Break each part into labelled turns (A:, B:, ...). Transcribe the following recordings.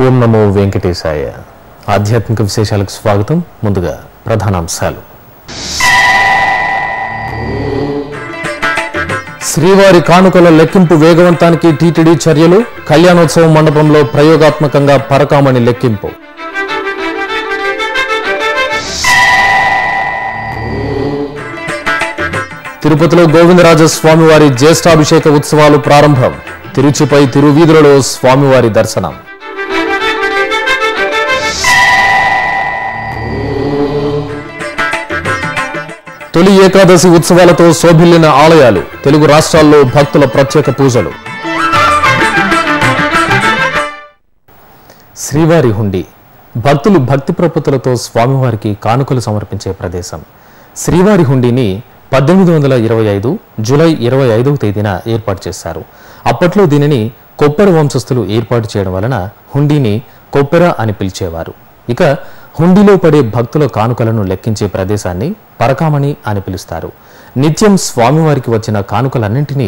A: ఓం నమో వెంకటేశాయ. ఆధ్యాత్మిక విశేషాలకు స్వాగతం. ముందుగా ప్రధానాంశాలు. శ్రీవారి కానుకల లెక్కింపు వేగవంతానికి టీటీడీ చర్యలు. కళ్యాణోత్సవం మండపంలో ప్రయోగాత్మకంగా పరకామణి లెక్కింపు. తిరుపతిలో గోవిందరాజ స్వామివారి జ్యేష్ఠాభిషేక ఉత్సవాలు ప్రారంభం. తిరుచిపై తిరువీధులలో స్వామివారి దర్శనం. తొలి ఏకాదశి ఉత్సవాలతో శోభిల్లిన ఆలయాలు. తెలుగు రాష్ట్రాల్లో భక్తుల ప్రత్యేక పూజలు. శ్రీవారి హుండీ. భక్తులు భక్తి ప్రపత్తులతో స్వామివారికి కానుకలు సమర్పించే ప్రదేశం. శ్రీవారి హుండీని 1825 జూలై 25వ తేదీన ఏర్పాటు చేశారు. అప్పట్లో దీనిని కొప్పెర వంశస్థులు ఏర్పాటు చేయడం వలన హుండీని కొప్పెర అని పిలిచేవారు. ఇక హుండీలో పడే భక్తుల కానుకలను లెక్కించే ప్రదేశాన్ని పరకామణి అని పిలుస్తారు. నిత్యం స్వామివారికి వచ్చిన కానుకలన్నింటినీ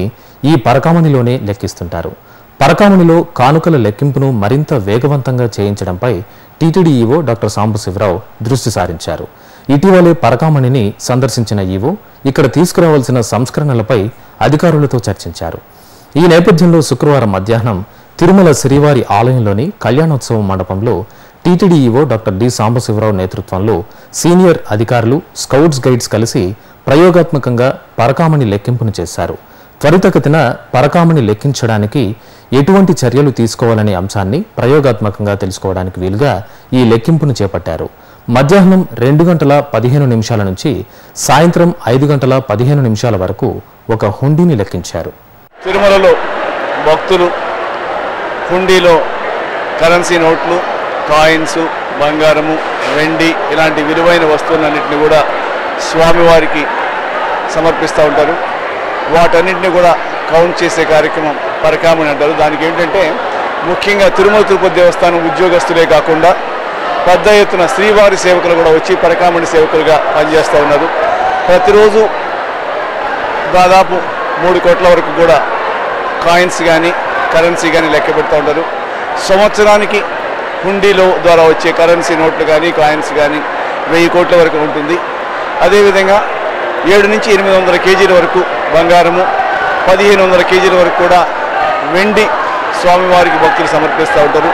A: ఈ పరకామణిలోనే లెక్కిస్తుంటారు. పరకామణిలో కానుకల లెక్కింపును మరింత వేగవంతంగా చేయించడంపై టీటీడీ ఈవో డాక్టర్ సాంబశివరావు దృష్టి సారించారు. ఇటీవలే పరకామణిని సందర్శించిన ఈవో ఇక్కడ తీసుకురావాల్సిన సంస్కరణలపై అధికారులతో చర్చించారు. ఈ నేపథ్యంలో శుక్రవారం మధ్యాహ్నం తిరుమల శ్రీవారి ఆలయంలోని కళ్యాణోత్సవం మండపంలో TTD EO doctor D Sambasiva Rao నేతృత్వంలో సీనియర్ అధికారులు, స్కౌట్స్ గైడ్స్ కలిసి ప్రయోగాత్మకంగా పరకామణి లెక్కింపును చేశారు. త్వరితగతిన పరకామణి లెక్కించడానికి ఎటువంటి చర్యలు తీసుకోవాలనే అంశాన్ని ప్రయోగాత్మకంగా తెలుసుకోవడానికి వీలుగా ఈ లెక్కింపును చేపట్టారు. మధ్యాహ్నం 2:15 నుంచి సాయంత్రం 5:15 వరకు ఒక హుండీని లెక్కించారు.
B: తిరుమలలో భక్తులు హుండీలో కరెన్సీ నోట్లు, కాయిన్స్, బంగారము, వెండి ఇలాంటి విలువైన వస్తువులన్నింటినీ కూడా స్వామివారికి సమర్పిస్తూ ఉంటారు. వాటన్నింటినీ కూడా కౌంట్ చేసే కార్యక్రమం పరకామణి అంటారు. దానికి ఏంటంటే ముఖ్యంగా తిరుమల తిరుపతి దేవస్థానం ఉద్యోగస్తులే కాకుండా పెద్ద ఎత్తున శ్రీవారి సేవకులు కూడా వచ్చి పరకామణి సేవకులుగా పనిచేస్తూ ఉన్నారు. ప్రతిరోజు దాదాపు 3 కోట్ల వరకు కూడా కాయిన్స్ కానీ కరెన్సీ కానీ లెక్క పెడుతూ ఉంటారు. సంవత్సరానికి హుండీలో ద్వారా వచ్చే కరెన్సీ నోట్లు కానీ కాయిన్స్ కానీ 1000 కోట్ల వరకు ఉంటుంది. అదేవిధంగా 700 నుంచి 800 కేజీల వరకు బంగారము, 1500 కేజీల వరకు కూడా వెండి స్వామివారికి భక్తులు సమర్పిస్తూ ఉంటారు.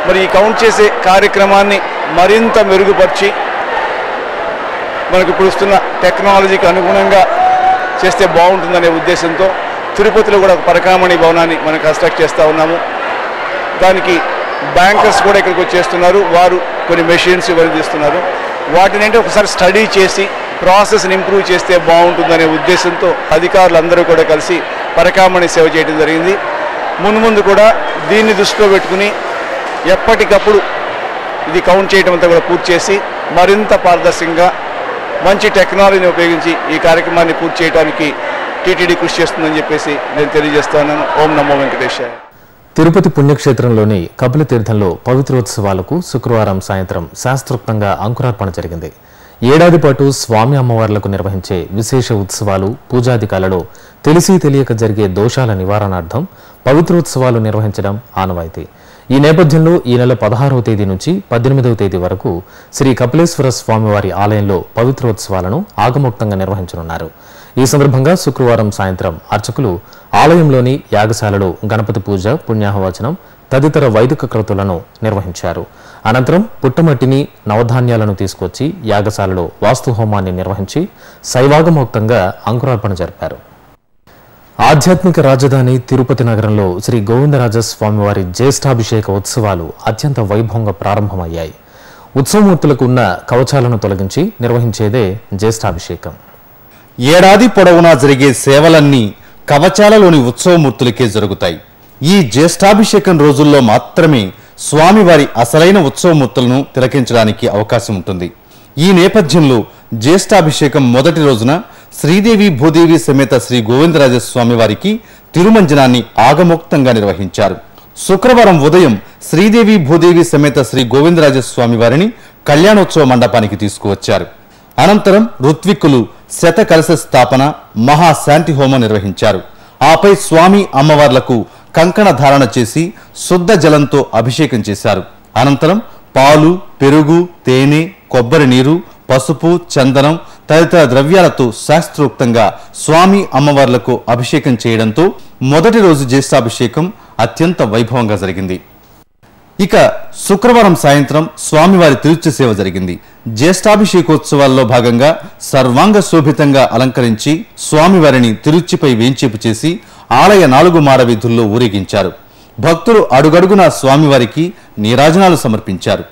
B: మరి ఈ కౌంట్ చేసే కార్యక్రమాన్ని మరింత మెరుగుపరిచి మనకు ఇప్పుడు వస్తున్న టెక్నాలజీకి అనుగుణంగా చేస్తే బాగుంటుందనే ఉద్దేశంతో తిరుపతిలో కూడా ఒక పరకామణి భవనాన్ని మనం కన్స్ట్రక్ట్ చేస్తూ ఉన్నాము. దానికి బ్యాంకర్స్ కూడా ఇక్కడికి వచ్చేస్తున్నారు. వారు కొన్ని మెషిన్స్ ఇవన్నీ తీస్తున్నారు. వాటిని అంటే ఒకసారి స్టడీ చేసి ప్రాసెస్ని ఇంప్రూవ్ చేస్తే బాగుంటుందనే ఉద్దేశంతో అధికారులందరూ కూడా కలిసి పరకామణి సేవ చేయడం జరిగింది. ముందు కూడా దీన్ని దృష్టిలో పెట్టుకుని ఎప్పటికప్పుడు ఇది కౌంట్ చేయడం అంతా కూడా పూర్తి చేసి మరింత పారదర్శకంగా మంచి టెక్నాలజీని ఉపయోగించి ఈ కార్యక్రమాన్ని పూర్తి చేయడానికి టీటీడీ కృషి చేస్తుందని చెప్పేసి నేను తెలియజేస్తున్నాను. ఓం నమో వెంకటేశాయ.
A: తిరుపతి పుణ్యక్షేత్రంలోని కపిల తీర్థంలో పవిత్రోత్సవాలకు శుక్రవారం సాయంత్రం శాస్త్రోక్తంగా అంకురార్పణ జరిగింది. ఏడాది పాటు స్వామి అమ్మవార్లకు నిర్వహించే విశేష ఉత్సవాలు, పూజాధికాలలో తెలిసి తెలియక జరిగే దోషాల నివారణార్థం పవిత్రోత్సవాలు నిర్వహించడం ఆనవాయితీ. ఈ నేపథ్యంలో ఈ నెల 16వ తేదీ నుంచి 18వ తేదీ వరకు శ్రీ కపిలేశ్వర స్వామివారి ఆలయంలో పవిత్రోత్సవాలను ఆగమోక్తంగా నిర్వహించనున్నారు. ఈ సందర్భంగా శుక్రవారం సాయంత్రం అర్చకులు ఆలయంలోని యాగశాలలో గణపతి పూజ, పుణ్యాహవచనం తదితర వైదిక క్రతులను నిర్వహించారు. అనంతరం పుట్టమట్టిని, నవధాన్యాలను తీసుకొచ్చి యాగశాలలో వాస్తు హోమాన్ని నిర్వహించి శైవాగమోక్తంగా అంకురార్పణ జరిపారు. ఆధ్యాత్మిక రాజధాని తిరుపతి నగరంలో శ్రీ గోవిందరాజ స్వామివారి జ్యేష్ఠాభిషేక ఉత్సవాలు అత్యంత వైభవంగా ప్రారంభమయ్యాయి. ఉత్సవమూర్తులకు ఉన్న కవచాలను తొలగించి నిర్వహించేదే జ్యేష్ఠాభిషేకం.
C: ఏడాది పొడవునా జరిగే సేవలన్నీ కవచాలలోని ఉత్సవమూర్తులకే జరుగుతాయి. ఈ జ్యేష్ఠాభిషేకం రోజుల్లో మాత్రమే స్వామివారి అసలైన ఉత్సవమూర్తులను తిలకించడానికి అవకాశం ఉంటుంది. ఈ నేపథ్యంలో జ్యేష్ఠాభిషేకం మొదటి రోజున శ్రీదేవి భూదేవి సమేత శ్రీ గోవిందరాజ స్వామివారికి తిరుమంజనాన్ని ఆగమోక్తంగా నిర్వహించారు. శుక్రవారం ఉదయం శ్రీదేవి భూదేవి సమేత శ్రీ గోవిందరాజ స్వామివారిని కళ్యాణోత్సవ మండపానికి తీసుకువచ్చారు. అనంతరం ఋత్విక్కులు శత కలశ స్థాపన, మహాశాంతి హోమం నిర్వహించారు. ఆపై స్వామి అమ్మవార్లకు కంకణ ధారణ చేసి శుద్ధ జలంతో అభిషేకం చేశారు. అనంతరం పాలు, పెరుగు, తేనె, కొబ్బరి నీరు, పసుపు, చందనం తదితర ద్రవ్యాలతో శాస్త్రోక్తంగా స్వామి అమ్మవార్లకు అభిషేకం చేయడంతో మొదటి రోజు జ్యేష్ఠాభిషేకం అత్యంత వైభవంగా జరిగింది. ఇక శుక్రవారం సాయంత్రం స్వామివారి తిరుచి సేవ జరిగింది. జ్యేష్ఠాభిషేకోత్సవాల్లో భాగంగా సర్వాంగ శోభితంగా అలంకరించి స్వామివారిని తిరుచిపై వేంచేపు చేసి ఆలయ 4 మాడ వీధుల్లో ఊరేగించారు. భక్తులు అడుగడుగునా స్వామివారికి నీరాజనాలు సమర్పించారు.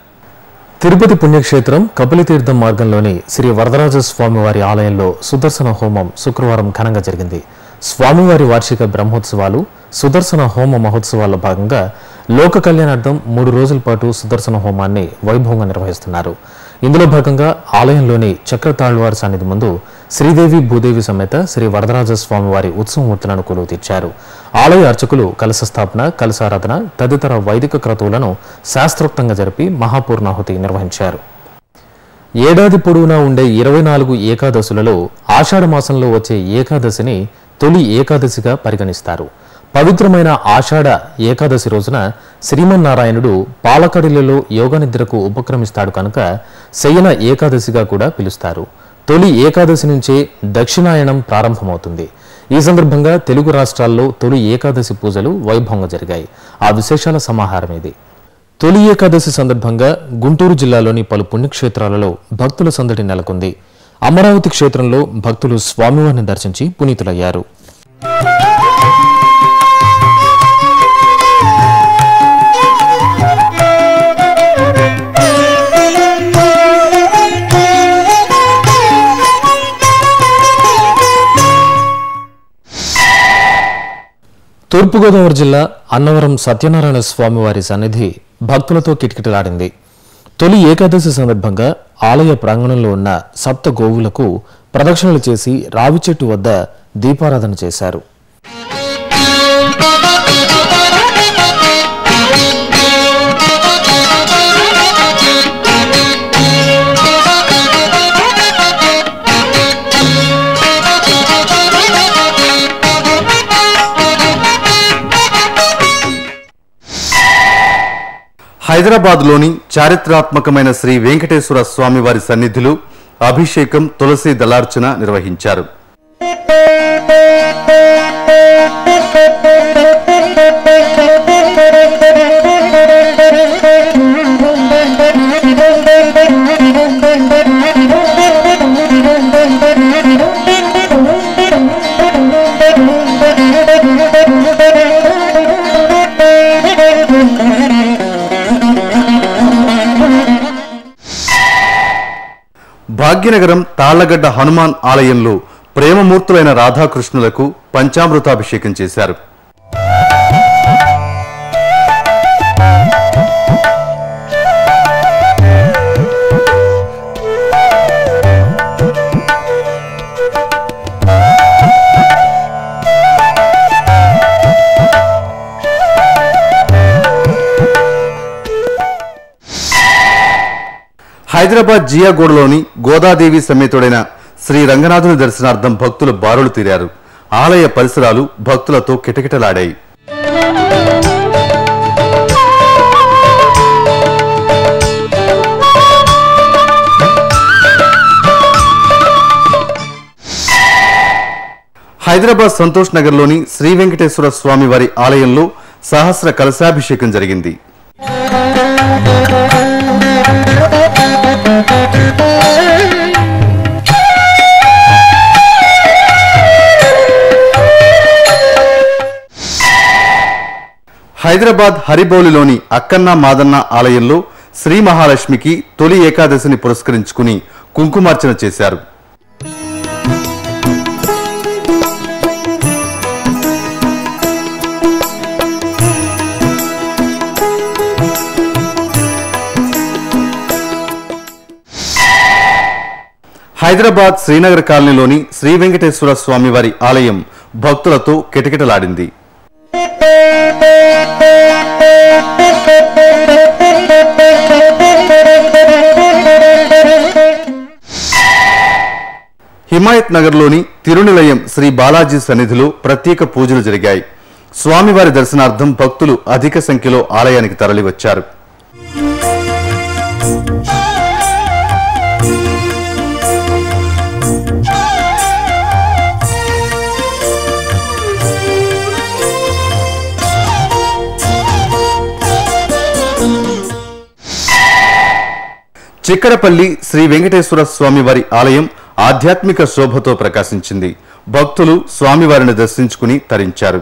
A: తిరుపతి పుణ్యక్షేత్రం కపిలతీర్థం మార్గంలోని శ్రీ వరదరాజ స్వామివారి ఆలయంలో సుదర్శన హోమం శుక్రవారం ఘనంగా జరిగింది. స్వామివారి వార్షిక బ్రహ్మోత్సవాలు సుదర్శన హోమ మహోత్సవాల్లో భాగంగా లోక కళ్యాణార్థం 3 రోజుల పాటు సుదర్శన హోమాన్ని వైభవంగా నిర్వహిస్తున్నారు. ఇందులో భాగంగా ఆలయంలోని చక్రతాళ్వారి సన్నిధి ముందు శ్రీదేవి భూదేవి సమేత శ్రీ వరదరాజ స్వామివారి ఉత్సవమూర్తులను కొలువు తీర్చారు. ఆలయ అర్చకులు కలశ స్థాపన, కలశారాధన తదితర వైదిక క్రతువులను శాస్త్రోక్తంగా జరిపి మహాపూర్ణాహుతి నిర్వహించారు. ఏడాది పొడవునా ఉండే 24 ఏకాదశులలో ఆషాఢ మాసంలో వచ్చే ఏకాదశిని తొలి ఏకాదశిగా పరిగణిస్తారు. పవిత్రమైన ఆషాఢ ఏకాదశి రోజున శ్రీమన్నారాయణుడు పాలకడిలలో యోగనిద్రకు ఉపక్రమిస్తాడు కనుక శయన ఏకాదశిగా కూడా పిలుస్తారు. తొలి ఏకాదశి నుంచే దక్షిణాయనం ప్రారంభమవుతుంది. ఈ సందర్భంగా తెలుగు రాష్ట్రాల్లో తొలి ఏకాదశి పూజలు వైభవంగా జరిగాయి. ఆ విశేషాల సమాహారం ఇది. తొలి ఏకాదశి సందర్భంగా గుంటూరు జిల్లాలోని పలు పుణ్యక్షేత్రాలలో భక్తుల సందడి నెలకొంది. అమరావతి క్షేత్రంలో భక్తులు స్వామివారిని దర్శించి పునీతులయ్యారు. తూర్పుగోదావరి జిల్లా అన్నవరం సత్యనారాయణ స్వామివారి సన్నిధి భక్తులతో కిటకిటలాడింది. తొలి ఏకాదశి సందర్భంగా ఆలయ ప్రాంగణంలో ఉన్న సప్త గోవులకు ప్రదక్షిణలు చేసి రావి చెట్టు వద్ద దీపారాధన చేశారు.
C: హైదరాబాద్లోని చారిత్రాత్మకమైన శ్రీ వెంకటేశ్వర స్వామివారి సన్నిధిలో అభిషేకం, తులసి దళార్చన నిర్వహించారు. భాగ్యనగరం తాళ్లగడ్డ హనుమాన్ ఆలయంలో ప్రేమమూర్తులైన రాధాకృష్ణులకు పంచామృతాభిషేకం చేశారు. హైదరాబాద్ జియాగూడలోని గోదాదేవి సమేతుడైన శ్రీ రంగనాథుని దర్శనార్థం భక్తులు బారులు తీరారు. ఆలయ పరిసరాలు భక్తులతో కిటకిటలాడాయి. హైదరాబాద్ సంతోష్ నగర్లోని శ్రీ వెంకటేశ్వర స్వామి వారి ఆలయంలో సహస్ర కలశాభిషేకం జరిగింది. హైదరాబాద్ హరిబౌలిలోని అక్కన్న మాదన్న ఆలయంలో శ్రీ మహాలక్ష్మికి తొలి ఏకాదశిని పురస్కరించుకుని కుంకుమార్చన చేశారు. హైదరాబాద్ శ్రీనగర్ కాలనీలోని శ్రీ వెంకటేశ్వర స్వామి వారి ఆలయం భక్తులతో కిటకిటలాడింది. హిమాయత్ నగర్లోని తిరునిలయం శ్రీ బాలాజీ సన్నిధిలో ప్రత్యేక పూజలు జరిగాయి. స్వామివారి దర్శనార్థం భక్తులు అధిక సంఖ్యలో ఆలయానికి తరలివచ్చారు. చిక్కడపల్లి శ్రీ వెంకటేశ్వర స్వామివారి ఆలయం ఆధ్యాత్మిక శోభతో ప్రకాశించింది. భక్తులు స్వామివారిని దర్శించుకుని తరించారు.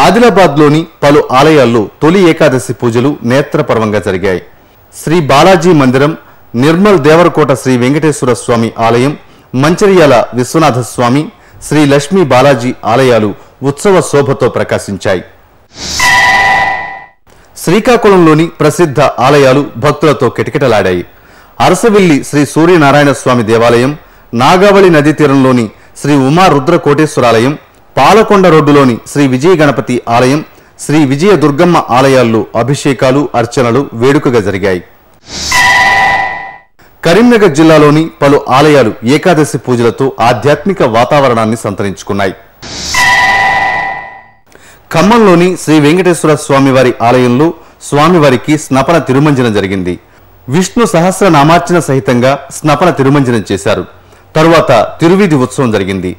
C: ఆదిలాబాద్లోని పలు ఆలయాల్లో తొలి ఏకాదశి పూజలు నేత్రపర్వంగా జరిగాయి. శ్రీ బాలాజీ మందిరం, నిర్మల్ దేవరకోట శ్రీ వెంకటేశ్వర స్వామి ఆలయం, మంచిర్యాల విశ్వనాథ స్వామి, శ్రీ లక్ష్మీ బాలాజీ ఆలయాలు ఉత్సవ శోభతో ప్రకాశించాయి. శ్రీకాకుళంలోని ప్రసిద్ధ ఆలయాలు భక్తులతో కిటకిటలాడాయి. అరసవిల్లి శ్రీ సూర్యనారాయణ స్వామి దేవాలయం, నాగావళి నదీ తీరంలోని శ్రీ ఉమా రుద్ర కోటేశ్వరాలయం, పాలకొండ రోడ్డులోని శ్రీ విజయ గణపతి ఆలయం, శ్రీ విజయ దుర్గమ్మ ఆలయాల్లో అభిషేకాలు, అర్చనలు వేడుకగా జరిగాయి. కరీంనగర్ జిల్లాలోని పలు ఆలయాలు ఏకాదశి పూజలతో ఆధ్యాత్మిక వాతావరణాన్ని సంతరించుకున్నాయి. ఖమ్మంలోని శ్రీ వెంకటేశ్వర స్వామివారి ఆలయంలో స్వామివారికి స్నపన తిరుమంజనం జరిగింది. విష్ణు సహస్రనామార్చన సహితంగా స్నపన తిరుమంజనం చేశారు. తరువాత తిరువీధి ఉత్సవం జరిగింది.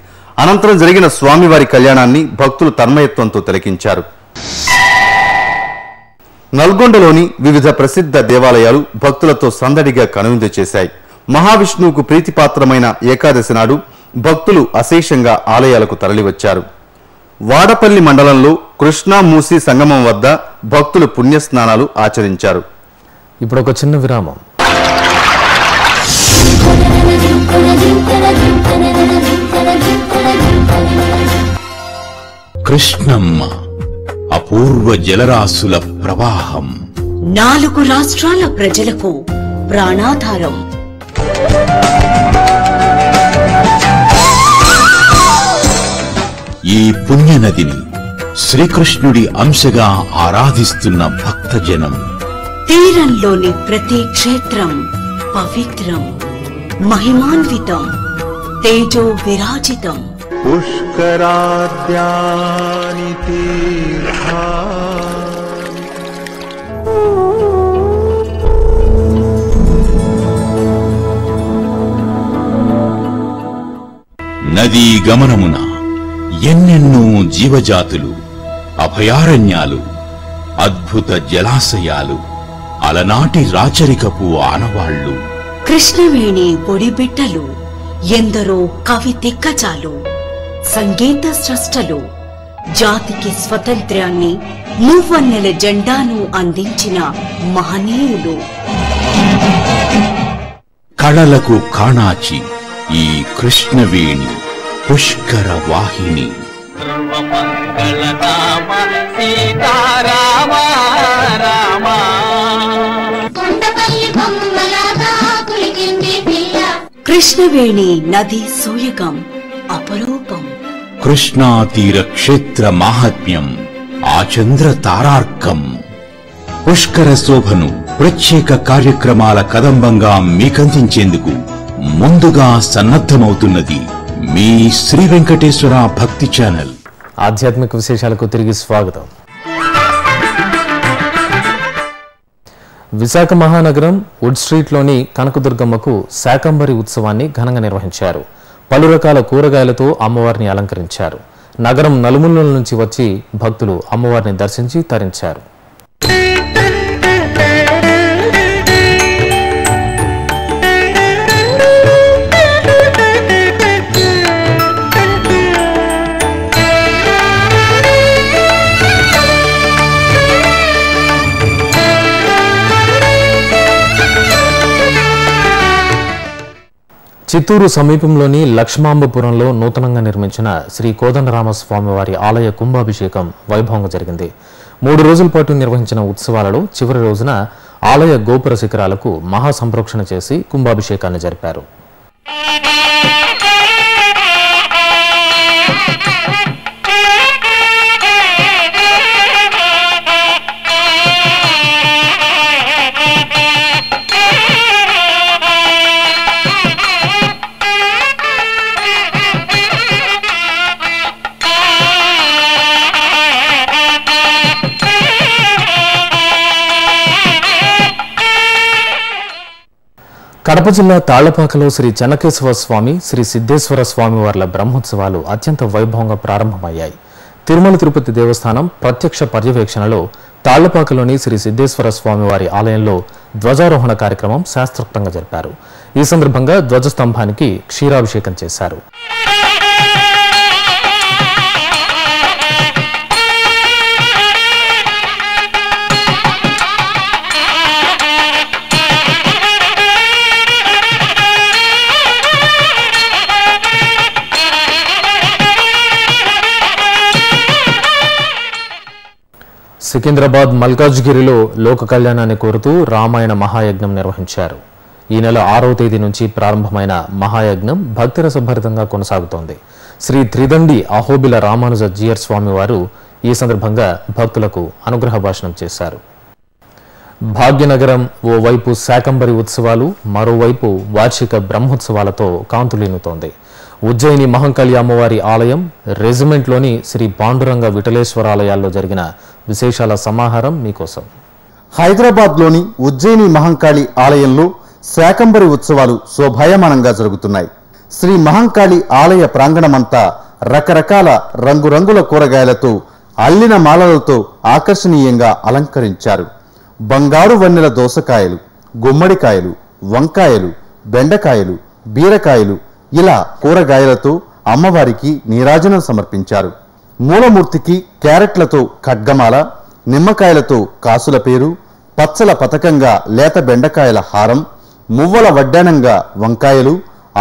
C: అనంతరం జరిగిన స్వామివారి కళ్యాణాన్ని భక్తులు తన్మయత్వంతో తిలకించారు. నల్గొండలోని వివిధ ప్రసిద్ధ దేవాలయాలు భక్తులతో సందడిగా కనువిందు చేశాయి. మహావిష్ణువుకు ప్రీతిపాత్రమైన ఏకాదశి నాడు భక్తులు అశేషంగా ఆలయాలకు తరలివచ్చారు. వాడపల్లి మండలంలో కృష్ణా మూసీ సంగమం వద్ద భక్తులు పుణ్యస్నానాలు ఆచరించారు.
A: ఇప్పుడు ఒక చిన్న విరామం.
D: కృష్ణమ్మ అపూర్వ జలరాశుల ప్రవాహం,
E: 4 రాష్ట్రాల ప్రజలకు ప్రాణాధారం.
D: ఈ పుణ్యనదిని శ్రీకృష్ణుడి అంశగా ఆరాధిస్తున్న భక్తజనం.
E: తీరంలోని ప్రతి క్షేత్రం పవిత్రం, మహిమాన్వితం, తేజో విరాజితం.
F: పుష్కరాద్యాని తీర్థాని
D: నదీ గమనమున ఎన్నెన్నో జీవజాతులు, అభయారణ్యాలు, అద్భుత జలాశయాలు, అలనాటి రాచరికపు ఆనవాళ్లు.
E: కృష్ణవేణి ఒడిబిట్టలు, ఎందరో కవి దిగ్గజాలు, సంగీత స్రష్టలు, జాతికి స్వతంత్ర్యాన్ని, మూవన్నెల జెండాను అందించిన మహనీయులు.
D: కళలకు కాణాచి ఈ కృష్ణవేణి పుష్కర వాహిని.
E: కృష్ణవేణి నది సూయగం అపరూపం.
D: కృష్ణా తీర క్షేత్ర మాహాత్మ్యం ఆచంద్ర తారార్కం. పుష్కర శోభను ప్రత్యేక కార్యక్రమాల కదంబంగా మీకందించేందుకు ముందుగా సన్నద్ధమవుతున్నది మీ శ్రీ వెంకటేశ్వర భక్తి ఛానల్.
A: ఆధ్యాత్మిక విశేషాలకు తిరిగి స్వాగతం. విశాఖ మహానగరం వుడ్ స్ట్రీట్లోని కనకదుర్గమ్మకు శాకంబరి ఉత్సవాన్ని ఘనంగా నిర్వహించారు. పలు రకాల కూరగాయలతో అమ్మవారిని అలంకరించారు. నగరం నలుమూలల నుంచి వచ్చి భక్తులు అమ్మవారిని దర్శించి తరించారు. చిత్తూరు సమీపంలోని లక్ష్మాంబపురంలో నూతనంగా నిర్మించిన శ్రీ కోదండరామస్వామివారి ఆలయ కుంభాభిషేకం వైభవంగా జరిగింది. 3 రోజుల పాటు నిర్వహించిన ఉత్సవాలలో చివరి రోజున ఆలయ గోపుర శిఖరాలకు మహాసంప్రోక్షణ చేసి కుంభాభిషేకాన్ని జరిపారు. కడప జిల్లా తాళ్లపాకలో శ్రీ చెన్నకేశవ స్వామి, శ్రీ సిద్ధేశ్వర స్వామి వార్ల బ్రహ్మోత్సవాలు అత్యంత వైభవంగా ప్రారంభమయ్యాయి. తిరుమల తిరుపతి దేవస్థానం ప్రత్యక్ష పర్యవేక్షణలో తాళ్లపాకలోని శ్రీ సిద్ధేశ్వర స్వామి వారి ఆలయంలో ధ్వజారోహణ కార్యక్రమం శాస్త్రోక్తంగా జరిపారు. ఈ సందర్భంగా ధ్వజస్తంభానికి క్షీరాభిషేకం చేశారు. సికింద్రాబాద్ మల్కాజ్గిరిలో లోక కళ్యాణాన్ని కోరుతూ రామాయణ మహాయజ్ఞం నిర్వహించారు. ఈ నెల 6వ తేదీ నుంచి ప్రారంభమైన మహాయజ్ఞం భక్తిరసభరితంగా కొనసాగుతోంది. శ్రీ త్రిదండి అహోబిల రామానుజ జీయర్ స్వామి వారు ఈ సందర్భంగా భక్తులకు అనుగ్రహ భాషణం చేశారు. భాగ్యనగరం ఓవైపు శాకంబరి ఉత్సవాలు, మరోవైపు వార్షిక బ్రహ్మోత్సవాలతో కాంతులీనుతోంది. ఉజ్జయిని మహంకాళి అమ్మవారి ఆలయం, రెజిమెంట్లోని శ్రీ పాండురంగ విఠలేశ్వర ఆలయాల్లో జరిగిన విశేషాల సమాహారం మీకోసం.
C: హైదరాబాద్లోని ఉజ్జయిని మహంకాళి ఆలయంలో శాకంబరి ఉత్సవాలు శోభాయమానంగా జరుగుతున్నాయి. శ్రీ మహంకాళి ఆలయ ప్రాంగణమంతా రకరకాల రంగురంగుల కూరగాయలతో, అల్లిన మాలలతో ఆకర్షణీయంగా అలంకరించారు. బంగారు వన్నెల దోసకాయలు, గుమ్మడికాయలు, వంకాయలు, బెండకాయలు, బీరకాయలు ఇలా కూరగాయలతో అమ్మవారికి నీరాజనం సమర్పించారు. మూలమూర్తికి క్యారెట్లతో ఖడ్గమాల, నిమ్మకాయలతో కాసుల పేరు, పచ్చల పతకంగా లేత బెండకాయల హారం, మువ్వల వడ్డానంగా వంకాయలు,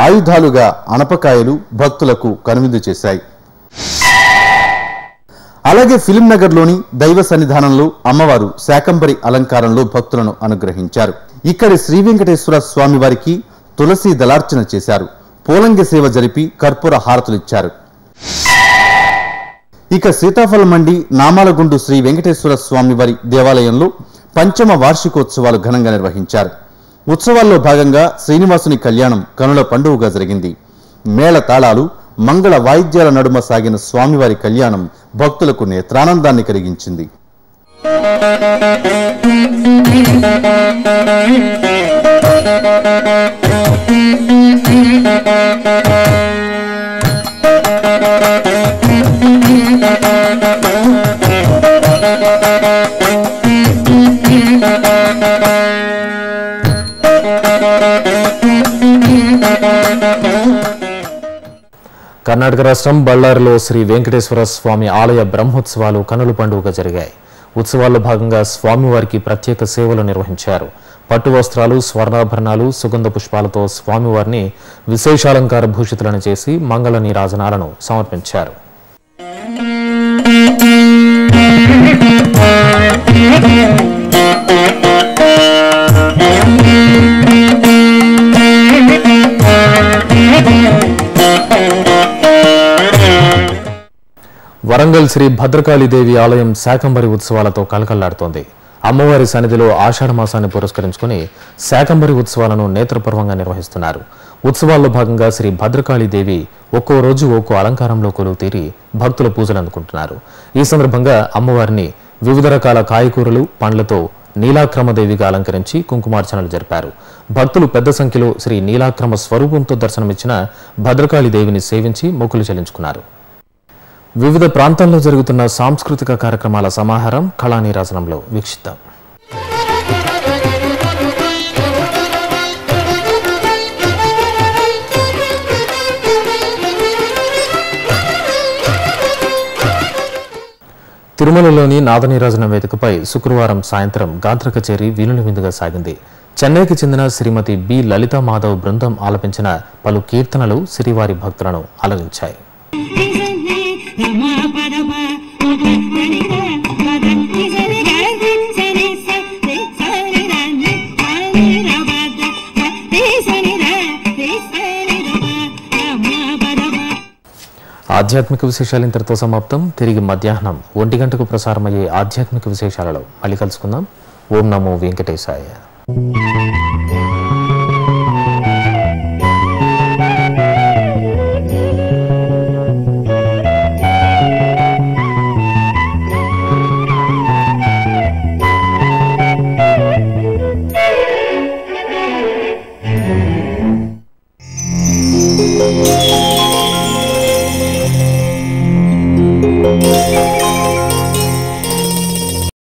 C: ఆయుధాలుగా అనపకాయలు భక్తులకు కనువిందు చేశాయి. అలాగే ఫిలిం నగర్లోని దైవ సన్నిధానంలో అమ్మవారు శాకంబరి అలంకారంలో భక్తులను అనుగ్రహించారు. ఇక్కడి శ్రీ వెంకటేశ్వర స్వామి వారికి తులసి దళార్చన చేశారు. పూలంగి సేవ జరిపి కర్పూర హారతులిచ్చారు. ఇక సీతాఫల మండి నామాలగుండు శ్రీ వెంకటేశ్వర స్వామి వారి దేవాలయంలో పంచమ వార్షికోత్సవాలు ఘనంగా నిర్వహించారు. ఉత్సవాల్లో భాగంగా శ్రీనివాసుని కళ్యాణం కనుల పండుగగా జరిగింది. మేళ తాళాలు, మంగళ వాయిద్యాల నడుమ సాగిన స్వామివారి కళ్యాణం భక్తులకు నేత్రానందాన్ని కలిగించింది.
A: కర్ణాటక రాష్ట్రం బళ్ళారిలో శ్రీ వెంకటేశ్వర స్వామి ఆలయ బ్రహ్మోత్సవాలు కనుల పండుగగా జరిగాయి. ఉత్సవాల్లో భాగంగా స్వామివారికి ప్రత్యేక సేవలు నిర్వహించారు. పట్టు వస్త్రాలు, స్వర్ణాభరణాలు, సుగంధ పుష్పాలతో స్వామివారిని విశేషాలంకార భూషితులను చేసి మంగళ నీరాజనాలను సమర్పించారు. వరంగల్ శ్రీ భద్రకాళీదేవి ఆలయం శాకంబరి ఉత్సవాలతో కలకల్లాడుతోంది. అమ్మవారి సన్నిధిలో ఆషాఢ మాసాన్ని పురస్కరించుకుని శాకంబరి ఉత్సవాలను నేత్రపర్వంగా నిర్వహిస్తున్నారు. ఉత్సవాల్లో భాగంగా శ్రీ భద్రకాళీదేవి ఒక్కో రోజు ఒక్కో అలంకారంలో కొలువు తీరి భక్తుల పూజలు అందుకుంటున్నారు. ఈ సందర్భంగా అమ్మవారిని వివిధ రకాల కాయకూరలు, పండ్లతో నీలాక్రమదేవిగా అలంకరించి కుంకుమార్చనలు జరిపారు. భక్తులు పెద్ద సంఖ్యలో శ్రీ నీలాక్రమ స్వరూపంతో దర్శనమిచ్చిన భద్రకాళీదేవిని సేవించి మొక్కులు చెల్లించుకున్నారు. వివిధ ప్రాంతాల్లో జరుగుతున్న సాంస్కృతిక కార్యక్రమాల సమాహారం కళానీరాజనంలో వీక్షిద్దాం. తిరుమలలోని నాదనీరాజనం వేదికపై శుక్రవారం సాయంత్రం గాత్ర కచేరీ వీణుల విందుగా సాగింది. చెన్నైకి చెందిన శ్రీమతి బి లలితా మాధవ్ బృందం ఆలపించిన పలు కీర్తనలు శ్రీవారి భక్తులను అలరించాయి. ఆధ్యాత్మిక విశేషాలు ఇంతటితో సమాప్తం. తిరిగి మధ్యాహ్నం 1 గంటకు ప్రసారమయ్యే ఆధ్యాత్మిక విశేషాలలో మళ్ళీ కలుసుకుందాం. ఓం నమో వెంకటేశాయ.